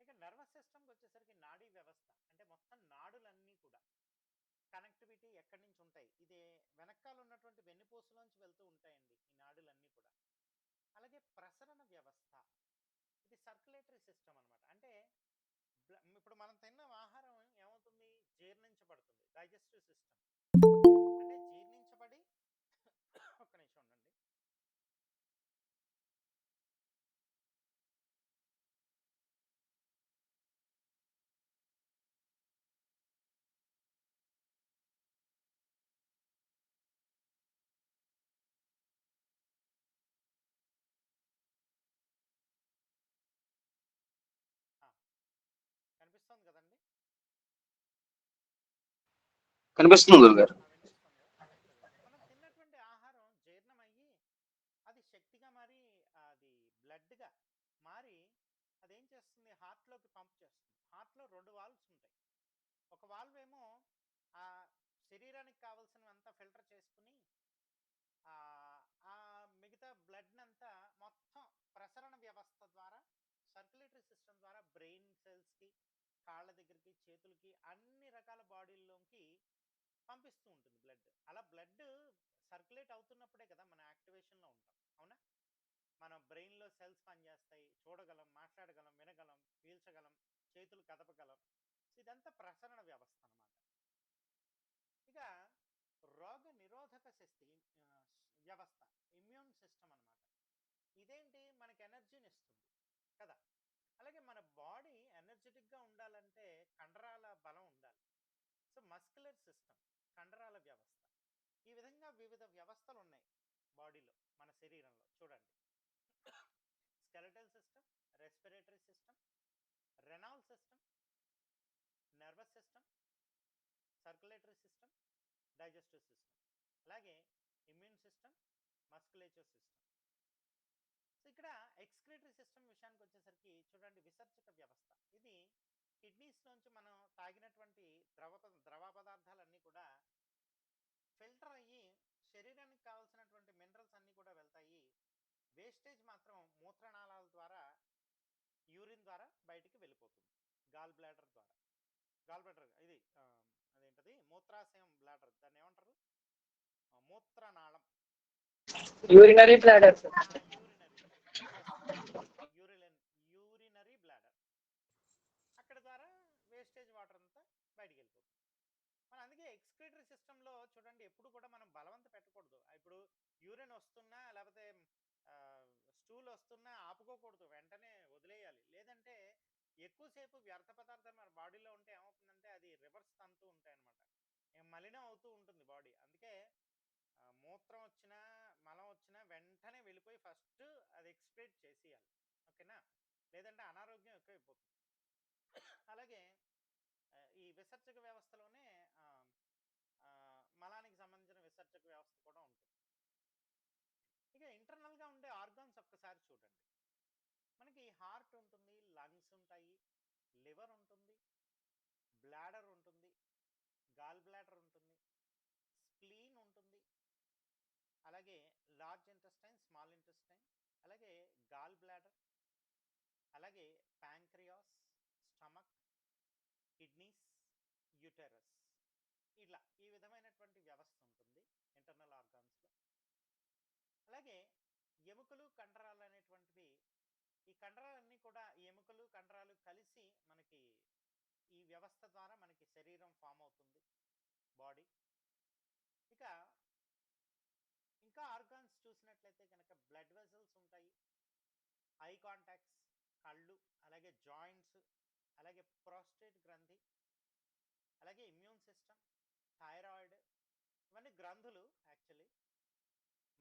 ఇక నర్వస్ సిస్టమ్కి వచ్చేసరికి నాడీ వ్యవస్థ అంటే మొత్తం నాడులన్నీ కూడా కనెక్టివిటీ ఎక్కడి నుంచి ఉంటాయి, ఇది వెనకాల ఉన్నటువంటి వెన్నుపూసలోంచి వెళ్తూ ఉంటాయండి ఈ నాడులన్నీ కూడా. అలాగే ప్రసరణ వ్యవస్థ, ఇది సర్క్యులేటరీ సిస్టమ్ అనమాట. అంటే ఇప్పుడు మనం తిన్న ఆహారం ఏమవుతుంది? జీర్ణించబడుతుంది, డైజెస్టివ్ సిస్టమ్. అంటే జీర్ణించబడి ఒక్క నిమిషం ఉండండి. కనిపిస్తుంది కదండి? కనిపిస్తుంది గురుగారు. మనం తిన్నటువంటి ఆహారం జీర్ణమయ్యి అది శక్తిగా మారి అది బ్లడ్గా మారి అదేం చేస్తుంది? హార్ట్లోకి పంప్ చేస్తుంది. హార్ట్లో 2 వాల్వ్స్ ఉంటాయి. ఒక వాల్వ్ ఏమో ఆ శరీరానికి కావాల్సినవంతా ఫిల్టర్ చేసుకుని ఆ మిగతా బ్లడ్ అంతా మొత్తం ప్రసరణ వ్యవస్థ ద్వారా, సర్క్యులేటరీ సిస్టమ్ ద్వారా బ్రెయిన్ సెల్స్కి, కాళ్ళ దగ్గరికి, చేతులకి, అన్ని రకాల బాడీల్లోకి పంపిస్తూ ఉంటుంది బ్లడ్. అలా బ్లడ్ సర్క్యులేట్ అవుతున్నప్పుడే కదా మనం యాక్టివేషన్లో ఉంటాం, అవునా? మన బ్రెయిన్లో సెల్స్ పనిచేస్తాయి, చూడగలం, మాట్లాడగలం, వినగలం, పీల్చగలం, చేతులు కదపగలం. ఇదంతా ప్రసరణ వ్యవస్థ అన్నమాట. ఇక రోగ నిరోధక శక్తి వ్యవస్థ, ఇమ్యూన్ సిస్టమ్ అన్నమాట. ఇదేంటి? మనకి ఎనర్జీని ఇస్తుంది కదా. అలాగే మన బాడీ ఎనర్జెటిక్గా ఉండాలంటే కండరాల బలం ఉండాలి. సో మస్కులర్ సిస్టమ్, కండరాల వ్యవస్థ. ఈ విధంగా వివిధ వ్యవస్థలు ఉన్నాయి బాడీలో, మన శరీరంలో. చూడండి, skeletal system, respiratory system, renal system, nervous system, circulatory system, digestive system, అలాగే immune system, musculature system. So ఇక్కడ ఎక్స్క్రీటరీ సిస్టమ్ విషయానికి వచ్చేసరికి చూడండి, విసర్జక వ్యవస్థ. ఇది కిడ్నీస్ నుంచి మనం తాగినటువంటి ద్రవ పదార్థాలన్నీ కూడా ఫిల్టర్ అయ్యి శరీరానికి కావాల్సినటువంటి మినరల్స్ అన్నీ కూడా వెళ్తాయి. వేస్టేజ్ మాత్రం మూత్రనాళాల ద్వారా, యూరిన్ ద్వారా బయటికి వెళ్ళిపోతుంది. గాల్ బ్లాడర్ ద్వారా. గాల్ బ్లాడర్ ఇది అదేంటది? మూత్రాశయం బ్లాడర్, దాన్ని ఏమంటారు? మూత్రనాళం, యూరినరీ బ్లాడర్. Urinary bladder. అక్కడ ద్వారా వేస్టేజ్ వాటర్ అంతా బయటికి వెళ్ళిపోతుంది. మన అందుకే ఎక్స్క్రీటరీ సిస్టంలో చూడండి, ఎప్పుడు కూడా మనం బలవంత పెట్టకూడదు. వస్తున్నా ఆపుకోకూడదు, వెంటనే వదిలేయాలి. లేదంటే ఎక్కువసేపు వ్యర్థ పదార్థాలు మన బాడీలో ఉంటే ఏమవుతుందంటే అది రివర్స్ తంతూ ఉంటాయి అనమాట, మలినం అవుతూ ఉంటుంది బాడీ. అందుకే మూత్రం వచ్చినా మలం వచ్చినా వెంటనే వెళ్ళిపోయి ఫస్ట్ అది ఎక్స్క్రీట్ చేసేయాలి, ఓకేనా? లేదంటే అనారోగ్యం ఎక్కువైపోతుంది. అలాగే ఈ విసర్జక వ్యవస్థలోనే మలానికి సంబంధించిన విసర్జక వ్యవస్థ కూడా ఉంటుంది. ఇక ఇంటర్నల్గా ఉండే ఆర్గాన్స్ ఒక్కసారి చూడండి. మనకి హార్ట్ ఉంటుంది, లంగ్స్ ఉంటాయి, లివర్ ఉంటుంది, బ్లాడర్ ఉంటుంది, గాల్ బ్లాడర్ ఉంటుంది, స్ప్లీన్ ఉంటుంది, అలాగే లార్జ్ ఇంటెస్టైన్, స్మాల్ ఇంటెస్టైన్, అలాగే గాల్ బ్లాడర్, అలాగే ప్యాంక్రియాస్, స్టమక్, కిడ్నీస్, యూటెరస్. ఇలా ఈ విధమైనటువంటి వ్యవస్థ ఉంటుంది ఇంటర్నల్ ఆర్గాన్స్లో. అలాగే ఎముకలు, కండరాలు అనేటువంటివి, ఈ కండరాలన్నీ కూడా ఎముకలు కండరాలు కలిసి మనకి ఈ వ్యవస్థ ద్వారా మనకి శరీరం ఫామ్ అవుతుంది, బాడీ. ఇక ఇంకా ఆర్గాన్స్ చూసినట్లయితే కనుక బ్లడ్ వెజల్స్ ఉంటాయి, ఐ కాంటాక్ట్స్, కళ్ళు, అలాగే జాయింట్స్, అలాగే ప్రోస్టేట్ గ్రంథి, అలాగే ఇమ్యూన్ సిస్టమ్, థైరాయిడ్, ఇవన్నీ గ్రంథులు యాక్చువల్లీ,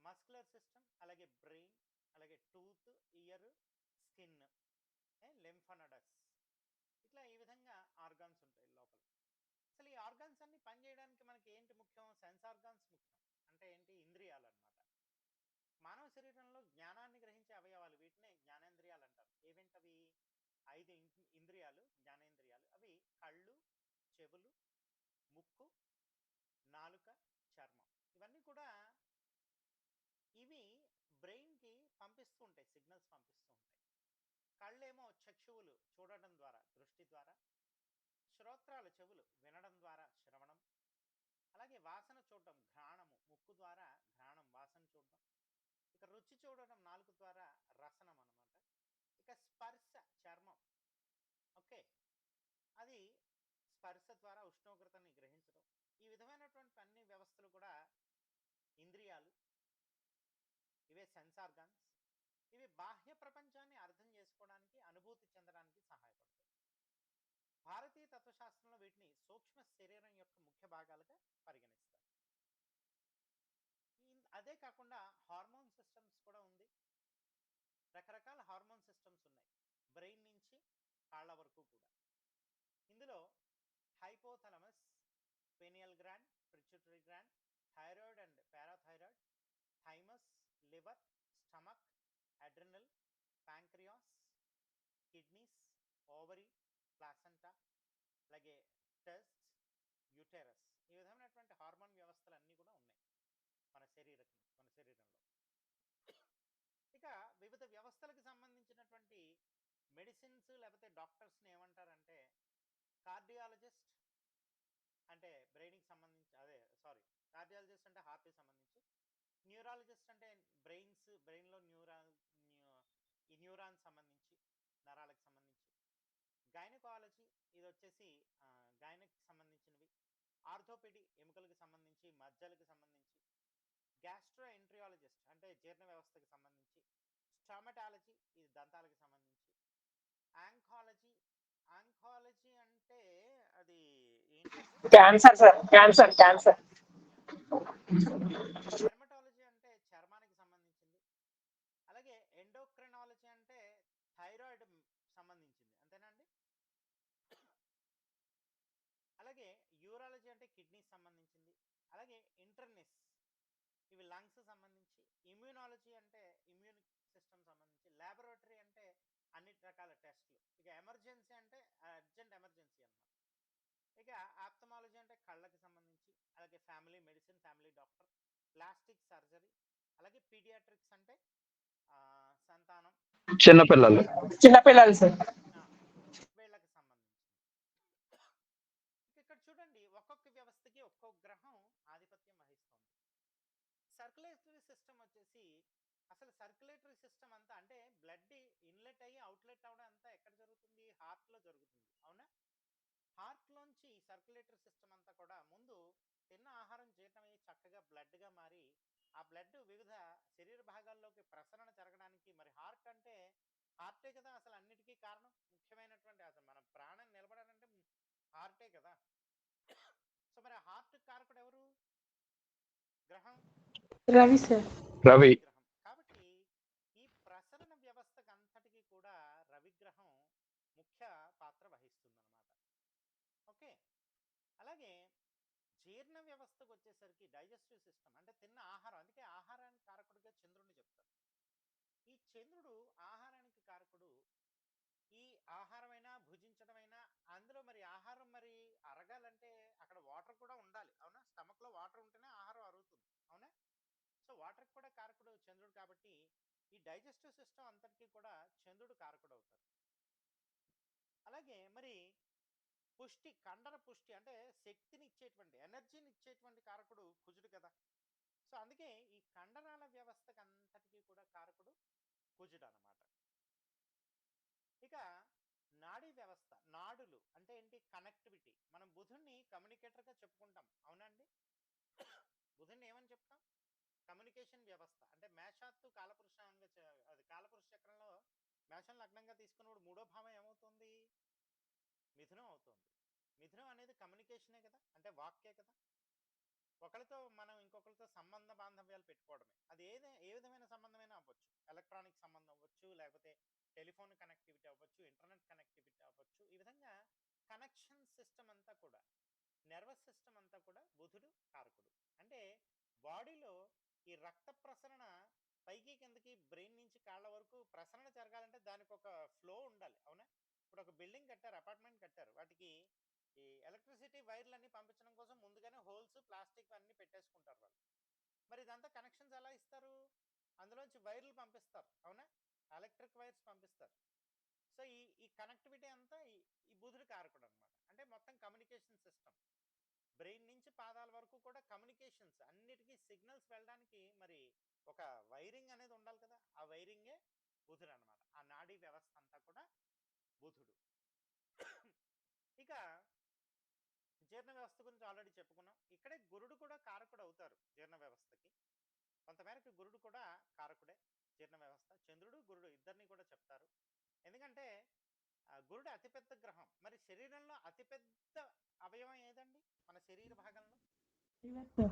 మస్కులర్ సిస్టమ్, అలాగే బ్రెయిన్, అలాగే టూత్, ఇయర్, స్కిన్, లింఫనడస్. ఇట్లా ఈ విధంగా ఆర్గాన్స్ ఉంటాయి లోపల. అసలు ఈ ఆర్గాన్స్ అన్ని పనిచేయడానికి మనకి ఏంటి ముఖ్యం? సెన్స్ ఆర్గాన్స్ ముఖ్యం. అంటే ఏంటి? ఇంద్రియాలు అన్నమాట. మానవ శరీరంలో జ్ఞానాన్ని గ్రహించే అవయవాలు, వీటినే జ్ఞానేంద్రియాలు అంటారు. ఏవేంటవి? 5 ఇంద్రియాలు, జ్ఞానేంద్రియాలు. అవి కళ్ళు, చెవులు, ముక్కు, నాలుక, చర్మం. ఇవన్నీ కూడా ఇవి బ్రెయిన్కి పంపిస్తూ ఉంటాయి, సిగ్నల్స్ పంపిస్తూ ఉంటాయి. కళ్ళేమో చక్షువులు చూడడం ద్వారా, దృష్టి ద్వారా, శ్రోత్రాలు చెవులు వినడం ద్వారా శ్రవణం, అలాగే వాసన చూడడం ఘ్రాణము, ముక్కు ద్వారా ఘ్రాణం వాసన చూడడం, ఇక రుచి చూడడం నాలుగు ద్వారా రసనం అన్నమాట. ఇక స్పర్శ చర్మం, ఓకే, అది స్పర్శ ద్వారా ఉష్ణోగ్రతని గ్రహించడం. ఈ విధమైనటువంటి అన్ని వ్యవస్థలు కూడా ఇంద్రియాలు, ఇవే సెన్స్ ఆర్గాన్స్. ఇవి బాహ్య ప్రపంచాన్ని అర్థం చేసుకోవడానికి, అనుభూతి చెందడానికి సహాయపడతాయి. భారతీయ తత్వశాస్త్రంలో వీటిని సూక్ష్మ శరీరం యొక్క ముఖ్య భాగాలుగా పరిగణిస్తారు. అదే కాకుండా హార్మోన్ సిస్టమ్స్ కూడా ఉంది. రకరకాల హార్మోన్ సిస్టమ్స్ ఉన్నాయి, బ్రెయిన్ నుంచి కాళ్ళ వరకు కూడా. ఇందులో hypothalamus, Peniel gland, pituitary gland, thyroid and parathyroid, thymus, liver, stomach, adrenal, pancreas, kidneys, ovary, placenta, అలాగే టెస్ట్, యూటెరస్, ఈ విధమైనటువంటి హార్మోన్ వ్యవస్థలు అన్నీ కూడా ఉన్నాయి మన శరీరంలో. ఇక వివిధ వ్యవస్థలకు సంబంధించినటువంటి మెడిసిన్స్ లేకపోతే డాక్టర్స్ని ఏమంటారంటే కార్డియాలజిస్ట్ అంటే బ్రెయిన్కి సంబంధించి, కార్డియాలజిస్ట్ అంటే హార్ట్కి సంబంధించి, న్యూరాలజిస్ట్ అంటే బ్రెయిన్లో ఈ న్యూరాన్ సంబంధించి, నరాలకు సంబంధించి, గైనకాలజీ ఇది వచ్చేసి గైనకి సంబంధించినవి, ఆర్థోపెడి ఎముకలకు సంబంధించి, మజ్జలకు సంబంధించి, గ్యాస్ట్రో ఎంట్రియాలజిస్ట్ అంటే జీర్ణ వ్యవస్థకు సంబంధించి, స్టమటాలజీ ఇది దంతాలకు సంబంధించి, ఆంకాలజీ అంటే అది ఏంటంటే క్యాన్సర్ సార్, క్యాన్సర్. డెర్మటాలజీ అంటే చర్మానికి సంబంధించింది, అలాగే ఎండోక్రినాలజీ అంటే థైరాయిడ్ సంబంధించింది, అంతేనండి. అలాగే యూరాలజీ అంటే కిడ్నీకి సంబంధించింది, అలాగే ఇంటర్నిస్ ఇవి లంగ్స్ సంబంధించి, ఇమ్యూనాలజీ అంటే ఇమ్యూన్ సిస్టమ్ సంబంధించి, ల్యాబొరేటరీ అంటే అన్ని రకాల టెస్టులు, ఇక ఎమర్జెన్సీ అంటే అర్జెంట్ ఎమర్జెన్సీ అన్నమాట. ఇక ఆప్థమాలజీ అంటే కళ్ళకి సంబంధించి, అలాగే family medicine, family doctor, plastic surgery, అలాగే పీడియాట్రిక్స్ అంటే సంతానం, చిన్నపిల్లలు సార్. వీళ్ళకి సంబంధించి. ఇక్కడ చూడండి, ఒక్కొక్క వ్యవస్థకి ఒక్కొక్క గ్రహం ఆధిపత్యం వహిస్తుంది. సర్క్యులేటరీ సిస్టమ్ వచ్చేసి, అసలు సర్క్యులేటరీ సిస్టమ్ అంతా అంటే బ్లడ్ ఇన్లెట్ అయ్యి అవుట్లెట్ అవడం అంతా ఎక్కడ జరుగుతుంది? హార్ట్లో జరుగుతుంది, అవునా? హార్ట్లోంచి సర్క్యులేటరీ సిస్టమ్ అంతా కూడా ముందు తిన్న ఆహారం జీర్ణమయ్యి చక్కగా బ్లడ్గా మారి, ఆ బ్లడ్ వివిధ శరీర భాగాల్లోకి ప్రసరణ జరగడానికి, మరి హార్ట్ అంటే అంతటికీ కారణం ముఖ్యమైనటువంటి అసలు మన ప్రాణం నిలబడాలంటే హార్టే కదా. సో మరి హార్ట్ కారకుడు ఎవరు? గ్రహం రవి సార్. రవి. గ్రహం. కాబట్టి ఈ ప్రసరణ వ్యవస్థకు అంతటికీ కూడా రవిగ్రహం ముఖ్య పాత్ర వహిస్తుందన్నమాట. ఓకే, అలాగే జీర్ణ వ్యవస్థకు వచ్చేసరికి డైజెస్టివ్ సిస్టమ్ అంటే తిన్న ఆహారం, అందుకే ఆహారానికి కారకుడిగా చంద్రుడిని చెప్తారు. ఈ చంద్రుడు ఆహారానికి కారకుడు. ఈ ఆహారమైనా భుజించడమైనా అందులో మరి ఆహారం మరి అరగాలంటే అక్కడ వాటర్ కూడా ఉండాలి, అవునా? స్టమక్ లో వాటర్ ఉంటేనే ఆహారం అరుగుతుంది, అవునా? సో వాటర్ కూడా కారకుడు చంద్రుడు. కాబట్టి ఈ డైజెస్టివ్ సిస్టమ్ అంతటికీ కూడా చంద్రుడు కారకుడు అవుతారు. అలాగే మరి పుష్టి, కండర పుష్టి అంటే శక్తిని ఇచ్చేటువంటి, ఎనర్జీని ఇచ్చేటువంటి కారకుడు కుజుడు కదా. సో అందుకే ఈ కండరాల వ్యవస్థకు అంతటికీ కూడా కారకుడు కుజుడు అన్నమాట. ఇక నాడీ వ్యవస్థ, నాడులు అంటే ఏంటి? కనెక్టివిటీ. మనం బుధుడిని కమ్యూనికేటర్గా చెప్పుకుంటాం, అవునండి? బుధుడిని ఏమని చెప్తాం? కమ్యూనికేషన్ వ్యవస్థ. అంటే మేషాత్తు కాలపురుషాంగ అది కాలపురుష చక్రంలో మేషం లగ్నంగా తీసుకున్నప్పుడు 3వ భావం ఏమవుతుంది? మిథునం అవుతుంది. మిథునం అనేది కమ్యూనికేషనే కదా, అంటే వాక్యే కదా. ఒకరితో మనం ఇంకొకరితో సంబంధ బాంధవ్యాలు పెట్టుకోవడమే. అది ఏ విధమైన సంబంధమైనా అవ్వచ్చు. ఎలక్ట్రానిక్ సంబంధం అవ్వచ్చు, లేకపోతే టెలిఫోన్ కనెక్టివిటీ అవ్వచ్చు, ఇంటర్నెట్ కనెక్టివిటీ అవ్వచ్చు. ఈ విధంగా కనెక్షన్ సిస్టమ్ అంతా కూడా, నర్వస్ సిస్టమ్ అంతా కూడా బుధుడు కారకుడు. అంటే బాడీలో ఈ రక్త ప్రసరణ పైకి కిందకి, బ్రెయిన్ నుంచి కాళ్ళ వరకు ప్రసరణ జరగాలంటే దానికి ఒక ఫ్లో ఉండాలి, అవునా? ఇప్పుడు ఒక బిల్డింగ్ కట్టారు, అపార్ట్మెంట్ కట్టారు, వాటికి ఈ ఎలక్ట్రిసిటీ వైర్లన్నీ పంపించడం కోసం ముందుగానే హోల్స్, ప్లాస్టిక్ అన్ని పెట్టేసుకుంటారు వాళ్ళు. మరి ఇదంతా కనెక్షన్స్ ఎలా ఇస్తారు? అందులోంచి వైర్లు పంపిస్తారు, అవునా? ఎలక్ట్రిక్ వైర్స్ పంపిస్తారు. సో ఈ కనెక్టివిటీ అంతా ఈ బుధుడు కారకుడు అనమాట. అంటే మొత్తం కమ్యూనికేషన్ సిస్టమ్, బ్రెయిన్ నుంచి పాదాల వరకు కూడా కమ్యూనికేషన్స్, అన్నిటికీ సిగ్నల్స్ వెళ్ళడానికి మరి ఒక వైరింగ్ అనేది ఉండాలి కదా. ఆ వైరింగే బుధుడు అనమాట. ఆ నాడీ వ్యవస్థ అంతా కూడా బుధుడు. ఇక జీర్ణ వ్యవస్థ గురించి ఆల్రెడీ చెప్పుకున్నాం. ఇక్కడే గురుడు కూడా కారకుడు అవుతారు జీర్ణ వ్యవస్థకి. కొంతమేరకు గురుడు కూడా కారకుడే జీర్ణ వ్యవస్థ. చంద్రుడు గురుడు ఇద్దరిని కూడా చెప్తారు. ఎందుకంటే గురుడు అతిపెద్ద గ్రహం. మరి శరీరంలో అతిపెద్ద అవయవం ఏదండి మన శరీర భాగంలో? ఏమండి?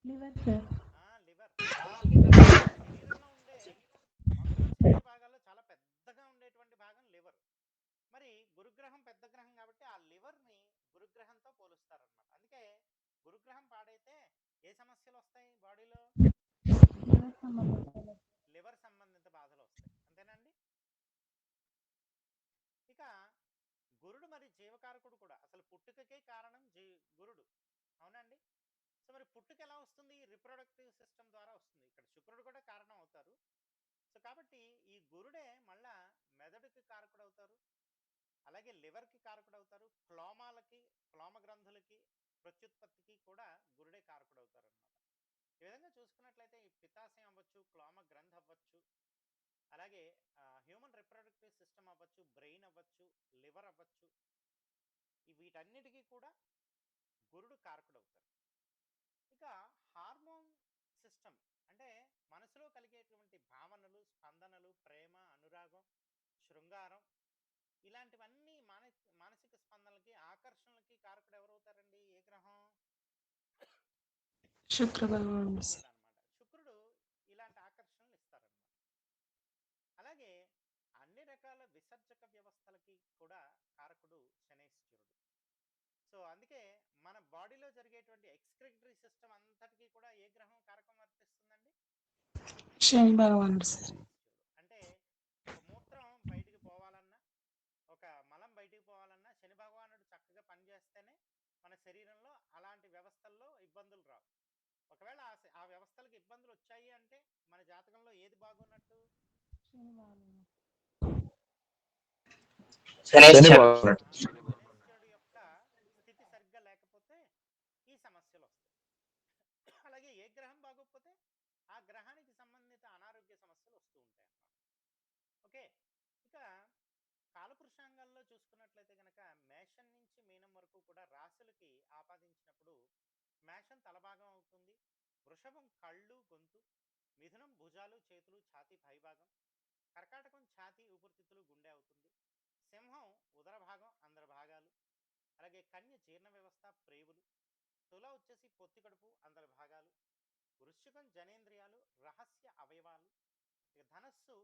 లివర్. శరీరంలో ఉండే మొత్తం శరీర భాగాల్లో చాలా పెద్దగా ఉండేటువంటి భాగం లివర్. మరి గురుగ్రహం పెద్ద గ్రహం కాబట్టి ఆ లివర్ని గురుగ్రహంతో పోలుస్తారనమాట. అందుకే గురుగ్రహం పాడైతే ఏ సమస్యలు వస్తాయి బాడీలో? లివర్ సంబంధిత బాధలు వస్తాయి, అంతేనండి? ఇక గురుడు మరి జీవకారకుడు కూడా. అసలు పుట్టుకకే కారణం గురుడు, అవునండి? సో మరి పుట్టుక ఎలా వస్తుంది? రిప్రొడక్టివ్ సిస్టమ్ ద్వారా వస్తుంది. ఇక్కడ శుక్రుడు కూడా కారణం అవుతారు. సో కాబట్టి ఈ గురుడే మళ్ళా మెదడుకి కారకుడు అవుతారు, అలాగే లివర్కి కారకుడు అవుతారు, క్లోమ గ్రంథులకి, ప్రత్యుత్పత్తికి కూడా గురుడే కారకుడు అవుతారు అనమాట. ఈ విధంగా చూసుకున్నట్లయితే ఈ పిత్తాశయం అవ్వచ్చు, క్లోమ గ్రంథి అవ్వచ్చు, అలాగే హ్యూమన్ రిప్రొడక్టివ్ సిస్టమ్ అవ్వచ్చు, బ్రెయిన్ అవ్వచ్చు, లివర్ అవ్వచ్చు, వీటన్నిటికీ కూడా గురుడు కారకుడు అవుతారు. ఇక హార్మోన్ సిస్టమ్ అంటే మనసులో కలిగేటువంటి భావనలు, స్పందనలు, ప్రేమ, అనురాగం, శృంగారం, ఇలాంటివన్నీ మానసిక స్పందనలకి, ఆకర్షణలకి కారకుడు ఎవరవుతారండి? ఏ గ్రహం? శుక్రుడు అనమాట. శుక్రుడు ఇలాంటి ఆకర్షణలు ఇస్తారనమాట. అలాగే అన్ని రకాల విసర్జక వ్యవస్థలకి కూడా కారకుడు శనైశ్వరుడు. సో అందుకే మన బాడీలో జరిగేటువంటి ఎక్స్క్రిటరీ సిస్టమ్ అంతటికీ కూడా ఏ గ్రహం కారకం వర్తిస్తుందండి? శని భగవానుడు సార్. అంటే ఒక మూత్రం బయటికి పోవాలన్నా, ఒక మలం బయటికి పోవాలన్నా శని భగవానుడు చక్కగా పనిచేస్తేనే మన శరీరంలో అలాంటి వ్యవస్థల్లో ఇబ్బందులు రావు. ఒకవేళ ఆ వ్యవస్థలకు ఇబ్బందులు వచ్చాయి అంటే మన జాతకంలో ఏది బాగున్నట్టు? శనైశ్వరుడు యొక్క స్థితి సరిగ్గా లేకపోతే ఈ సమస్యలు వస్తాయి. అలాగే ఏ గ్రహం బాగోకపోతే ఆ గ్రహానికి సంబంధిత అనారోగ్య సమస్యలు వస్తూ ఉంటాయి అన్నమాట. ఓకే, ఇక కాలపురుషాంగాల్లో చూసుకున్నట్లయితే కనుక మేషం నుంచి మీనం వరకు కూడా రాశులకి ఆపాదించినప్పుడు మేషం తలభాగం అవుతుంది, వృషభం కళ్ళు, గొంతు, మిథునం భుజాలు, చేతులు, ఛాతీ పైభాగం, కర్కాటకం ఛాతీ ఊపిరితిత్తులు గుండె అవుతుంది. సింహం ఉదర భాగం అందరి భాగాలు. అలాగే కన్య జీర్ణ వ్యవస్థ ప్రేవులు. తుల వచ్చేసి పొత్తి కడుపు అందరి భాగాలు. వృశ్చికం జనేంద్రియాలు రహస్య అవయవాలు. ఇక ధనస్సు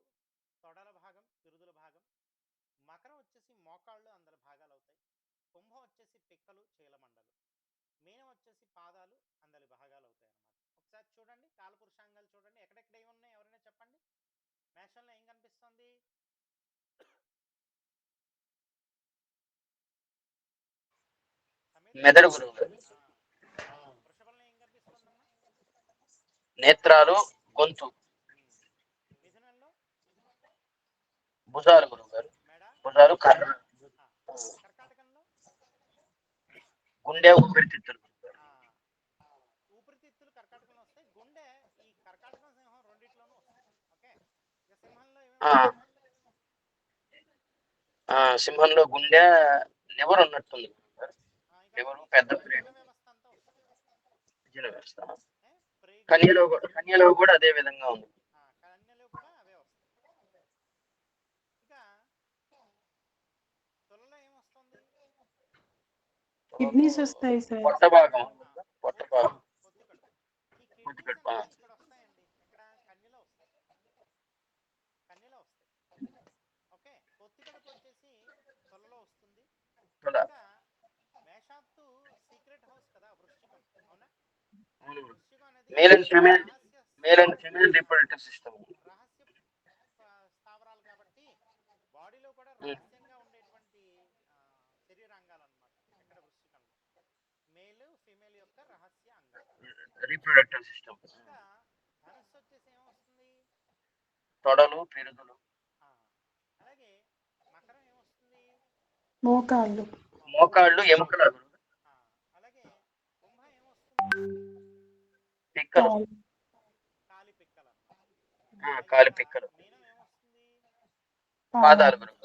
తొడల భాగం పిరుదుల భాగం. మకరం వచ్చేసి మోకాళ్ళు అందరి భాగాలు అవుతాయి. కుంభం వచ్చేసి పిక్కలు చీలమండలు. మీనం వచ్చేసి పాదాలు అందరి భాగాలు అవుతాయి అన్నమాట. ఒకసారి చూడండి కాలపురుషాంగాలు చూడండి ఎక్కడెక్కడ ఏమి ఉన్నాయి ఎవరైనా చెప్పండి. మేషంలో ఏం కనిపిస్తుంది? మెదడు గురువు గారు. వృషభంలో ఏం కనిపిస్తుందమ్మా? నేత్రాలు, గొంతు. మిథునంలో భుజాలు గురువు గారు. మెడ. భుజాలు, కర్ర. కర్కాటకంలో గుండె, ఊపిరితిత్తులు. ఊపిరితిత్తులు కర్కాటకంలో వస్తాయి. గుండె ఈ కర్కాటకం సింహం రెండిట్లోనూ వస్తాయి. ఓకే. ఇక సింహంలో సింహంలో గుండె, లివర్ ఉన్నట్టుంది. లివర్, పెద్ద జీర్ణ వ్యవస్థ అంతా వస్తుంది. జీర్ణ వ్యవస్థ. ప్రేగు. కన్యలో కూడా అదే విధంగా ఉంది. కన్యలో కూడా అవే వస్తాయి. ఇక తులలో ఏమొస్తుంది? కిడ్నీస్ వస్తాయి సార్. పొట్ట భాగం. పొత్తి కడుపు. ఈ కిడ్నీస్ కడుపు. అనేవి ఇక్కడ వస్తాయండి. ఇక్కడ కన్యలో వస్తాయి. కన్యలో వస్తాయి. ఓకే. పొత్తి కడుపు వచ్చేసి తులలో వస్తుంది. ఇంకా మేషాత్తు సీక్రెట్ హౌస్ కదా వృశ్చికం, అవునా? వృశ్చికం అనేది రిప్రొడక్టివ్ సిస్టమ్. రహస్య స్థావరాలు కాబట్టి బాడీలో కూడా రహస్యంగా ఉండేటువంటి శరీరాంగాలు అన్నమాట. ఇక్కడ వృశ్చికంలో మేల్ ఫీమేల్ యొక్క రహస్య అంగాలు. Reproductive system. ఇంకా ధనుస్సు వచ్చేసి ఏమొస్తుంది? తొడలు, పిరుదులు. అలాగే మకరం ఏమొస్తుంది? మోకాళ్ళు, ఎముకలు. అలాగే కుంభం ఏమొస్తుంది? పిక్కలు. కాలి పిక్కలు. కాలి పిక్కలు. మీనం ఏమొస్తుంది? పాదాలు గురువు.